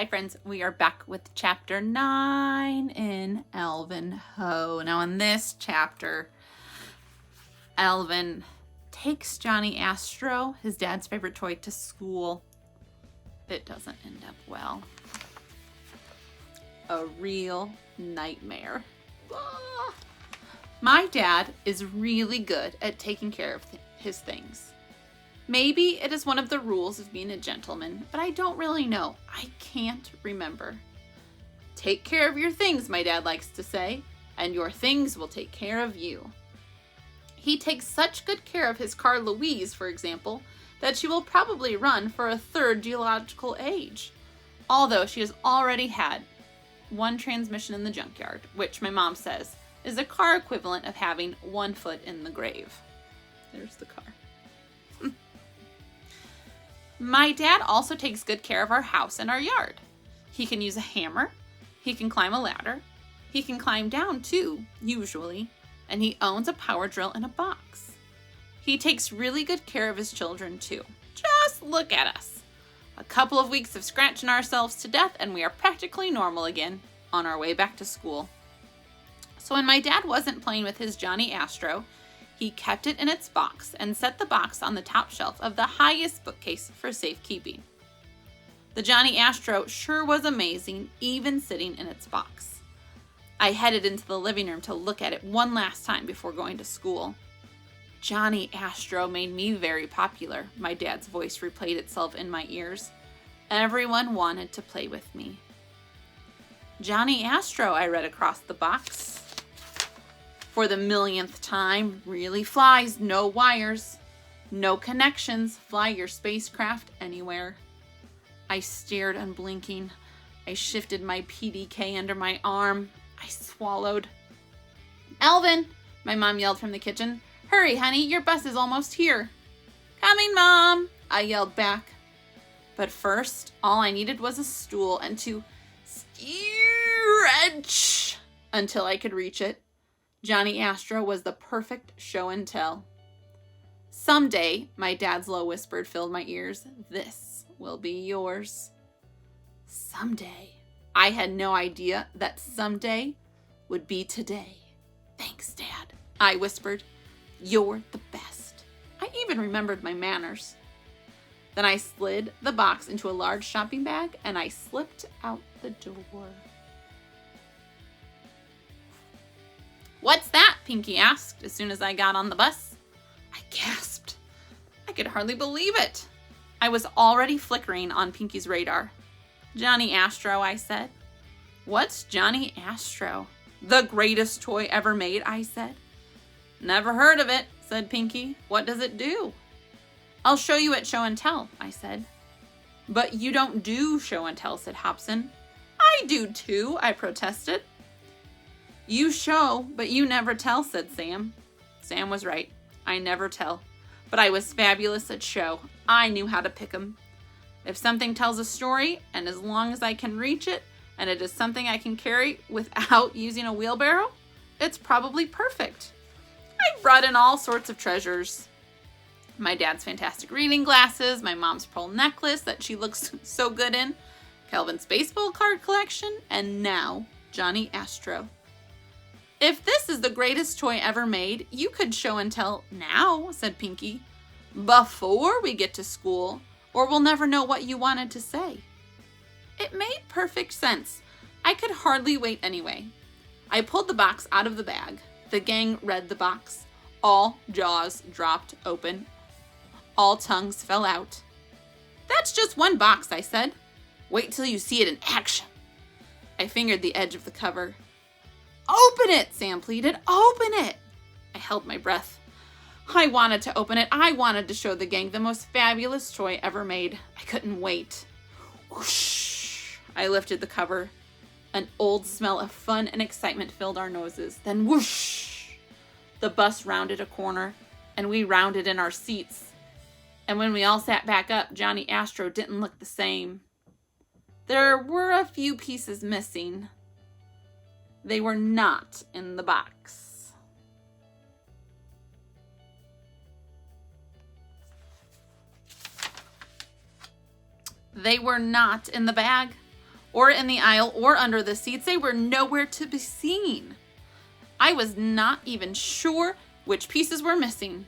Hi friends, we are back with chapter 9 in Alvin Ho. Now in this chapter, Alvin takes Johnny Astro, his dad's favorite toy, to school. It doesn't end up well. A real nightmare. Ah. My dad is really good at taking care of his things. Maybe it is one of the rules of being a gentleman, but I don't really know. I can't remember. Take care of your things, my dad likes to say, and your things will take care of you. He takes such good care of his car Louise, for example, that she will probably run for a third geological age, although she has already had one transmission in the junkyard, which my mom says is a car equivalent of having 1 foot in the grave. There's the car. My dad also takes good care of our house and our yard. He can use a hammer, he can climb a ladder, he can climb down too, usually, and he owns a power drill in a box. He takes really good care of his children too. Just look at us. A couple of weeks of scratching ourselves to death and we are practically normal again, on our way back to school. So when my dad wasn't playing with his Johnny Astro, he kept it in its box and set the box on the top shelf of the highest bookcase for safekeeping. The Johnny Astro sure was amazing, even sitting in its box. I headed into the living room to look at it one last time before going to school. Johnny Astro made me very popular, my dad's voice replayed itself in my ears. Everyone wanted to play with me. Johnny Astro, I read across the box. For the millionth time, really flies, no wires, no connections, fly your spacecraft anywhere. I stared unblinking. I shifted my PDK under my arm. I swallowed. Alvin, my mom yelled from the kitchen. Hurry, honey, your bus is almost here. Coming, Mom, I yelled back. But first, all I needed was a stool and to stretch until I could reach it. Johnny Astro was the perfect show and tell. Someday, my dad's low whisper filled my ears, this will be yours. Someday. I had no idea that someday would be today. Thanks, Dad, I whispered. You're the best. I even remembered my manners. Then I slid the box into a large shopping bag and I slipped out the door. What's that? Pinky asked as soon as I got on the bus. I gasped. I could hardly believe it. I was already flickering on Pinky's radar. Johnny Astro, I said. What's Johnny Astro? The greatest toy ever made, I said. Never heard of it, said Pinky. What does it do? I'll show you at show and tell, I said. But you don't do show and tell, said Hobson. I do too, I protested. You show, but you never tell, said Sam. Sam was right. I never tell. But I was fabulous at show. I knew how to pick 'em. If something tells a story, and as long as I can reach it, and it is something I can carry without using a wheelbarrow, it's probably perfect. I brought in all sorts of treasures. My dad's fantastic reading glasses, my mom's pearl necklace that she looks so good in, Calvin's baseball card collection, and now Johnny Astro. If this is the greatest toy ever made, you could show and tell now, said Pinky, before we get to school, or we'll never know what you wanted to say. It made perfect sense. I could hardly wait anyway. I pulled the box out of the bag. The gang read the box. All jaws dropped open. All tongues fell out. That's just one box, I said. Wait till you see it in action. I fingered the edge of the cover. Open it, Sam pleaded. Open it. I held my breath. I wanted to open it. I wanted to show the gang the most fabulous toy ever made. I couldn't wait. Whoosh. I lifted the cover. An old smell of fun and excitement filled our noses. Then whoosh. The bus rounded a corner, and we rounded in our seats. And when we all sat back up, Johnny Astro didn't look the same. There were a few pieces missing. They were not in the box. They were not in the bag. or in the aisle, or under the seats. They were nowhere to be seen. I was not even sure which pieces were missing,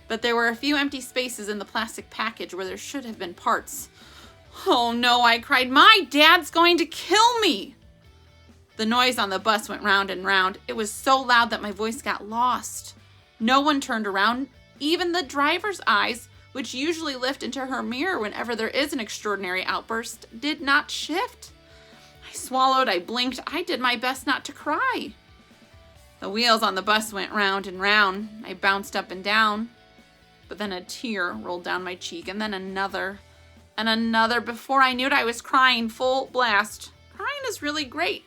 but there were a few empty spaces in the plastic package where there should have been parts. Oh no, I cried. My dad's going to kill me. The noise on the bus went round and round. It was so loud that my voice got lost. No one turned around. Even the driver's eyes, which usually lift into her mirror whenever there is an extraordinary outburst, did not shift. I swallowed, I blinked, I did my best not to cry. The wheels on the bus went round and round. I bounced up and down. But then a tear rolled down my cheek, and then another, and another. Before I knew it, I was crying full blast. Crying is really great.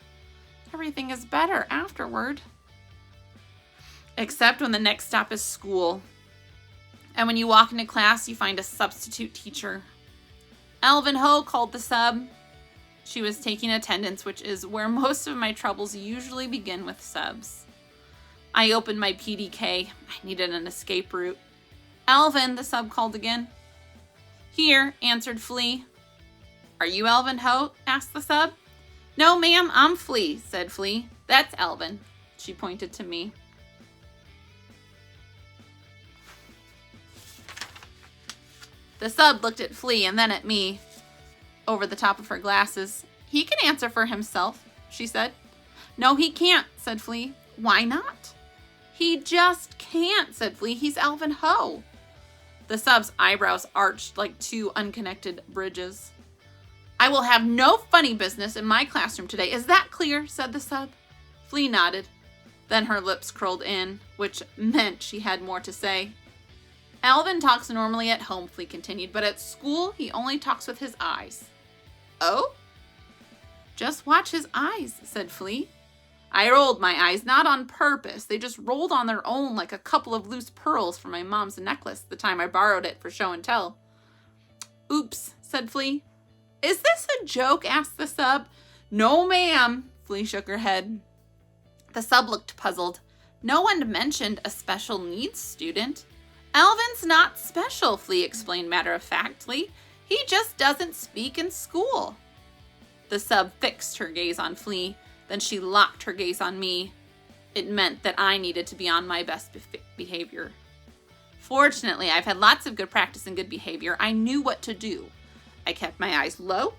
Everything is better afterward. Except when the next stop is school. And when you walk into class, you find a substitute teacher. Alvin Ho called the sub. She was taking attendance, which is where most of my troubles usually begin with subs. I opened my PDK. I needed an escape route. Alvin, the sub called again. Here, answered Flea. Are you Alvin Ho? Asked the sub. No, ma'am, I'm Flea, said Flea. That's Alvin. She pointed to me. The sub looked at Flea and then at me over the top of her glasses. He can answer for himself, she said. No, he can't, said Flea. Why not? He just can't, said Flea. He's Alvin Ho. The sub's eyebrows arched like two unconnected bridges. I will have no funny business in my classroom today. Is that clear? Said the sub. Flea nodded. Then her lips curled in, which meant she had more to say. Alvin talks normally at home, Flea continued, but at school he only talks with his eyes. Oh? Just watch his eyes, said Flea. I rolled my eyes, not on purpose. They just rolled on their own like a couple of loose pearls from my mom's necklace the time I borrowed it for show and tell. Oops, said Flea. Is this a joke? Asked the sub. No, ma'am, Flea shook her head. The sub looked puzzled. No one mentioned a special needs student. Alvin's not special, Flea explained matter-of-factly. He just doesn't speak in school. The sub fixed her gaze on Flea. Then she locked her gaze on me. It meant that I needed to be on my best behavior. Fortunately, I've had lots of good practice and good behavior. I knew what to do. I kept my eyes low.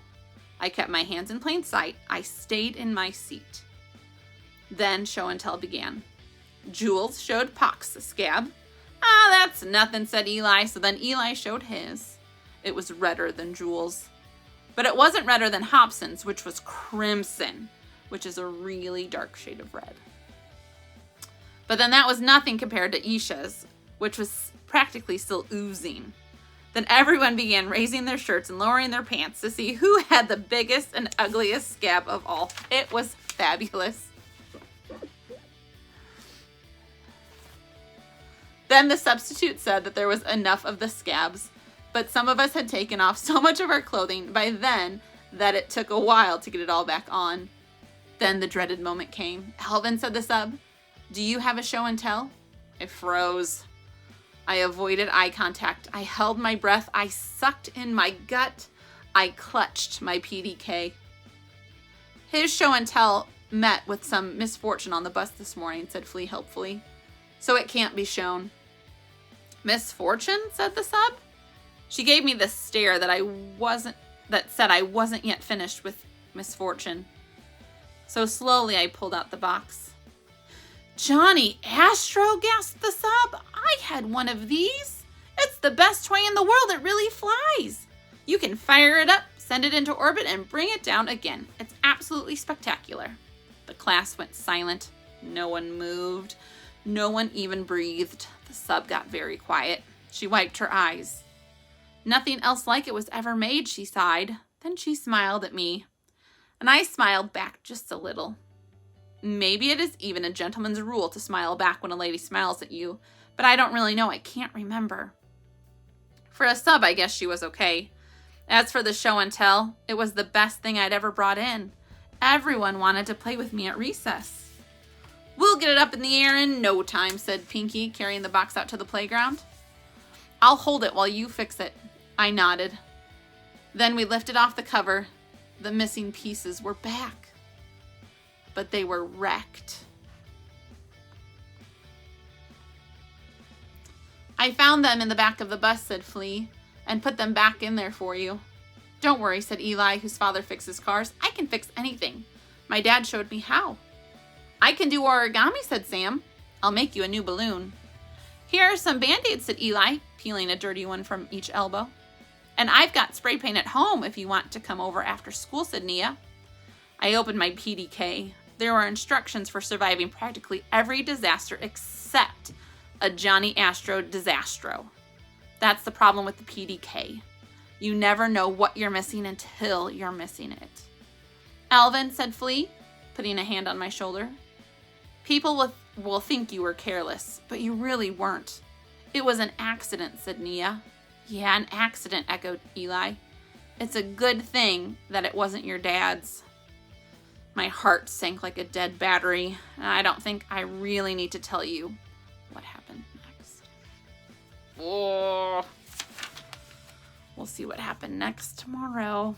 I kept my hands in plain sight. I stayed in my seat. Then show and tell began. Jules showed Pox a scab. That's nothing, said Eli. So then Eli showed his. It was redder than Jules. But it wasn't redder than Hobson's, which was crimson, which is a really dark shade of red. But then that was nothing compared to Isha's, which was practically still oozing. Then everyone began raising their shirts and lowering their pants to see who had the biggest and ugliest scab of all. It was fabulous. Then the substitute said that there was enough of the scabs, but some of us had taken off so much of our clothing by then that it took a while to get it all back on. Then the dreaded moment came. Alvin, said the sub, do you have a show and tell? I froze. I avoided eye contact. I held my breath. I sucked in my gut. I clutched my PDK. His show and tell met with some misfortune on the bus this morning, said Flea helpfully. So it can't be shown. Misfortune, said the sub. She gave me the stare that said I wasn't yet finished with misfortune. So slowly I pulled out the box. Johnny Astro, gasped the sub. I had one of these. It's the best toy in the world. It really flies. You can fire it up, send it into orbit, and bring it down again. It's absolutely spectacular. The class went silent. No one moved. No one even breathed. The sub got very quiet. She wiped her eyes. Nothing else like it was ever made, she sighed. Then she smiled at me. And I smiled back just a little. Maybe it is even a gentleman's rule to smile back when a lady smiles at you, but I don't really know. I can't remember. For a sub, I guess she was okay. As for the show and tell, it was the best thing I'd ever brought in. Everyone wanted to play with me at recess. We'll get it up in the air in no time, said Pinky, carrying the box out to the playground. I'll hold it while you fix it. I nodded. Then we lifted off the cover. The missing pieces were back, but they were wrecked. I found them in the back of the bus, said Flea, and put them back in there for you. Don't worry, said Eli, whose father fixes cars. I can fix anything. My dad showed me how. I can do origami, said Sam. I'll make you a new balloon. Here are some Band-Aids, said Eli, peeling a dirty one from each elbow. And I've got spray paint at home if you want to come over after school, said Nia. I opened my PDK. There were instructions for surviving practically every disaster except a Johnny Astro disastro. That's the problem with the PDK. You never know what you're missing until you're missing it. Alvin, said Flea, putting a hand on my shoulder. People will think you were careless, but you really weren't. It was an accident, said Nia. Yeah, an accident, echoed Eli. It's a good thing that it wasn't your dad's. My heart sank like a dead battery, and I don't think I really need to tell you what happened next. Oh. We'll see what happened next tomorrow.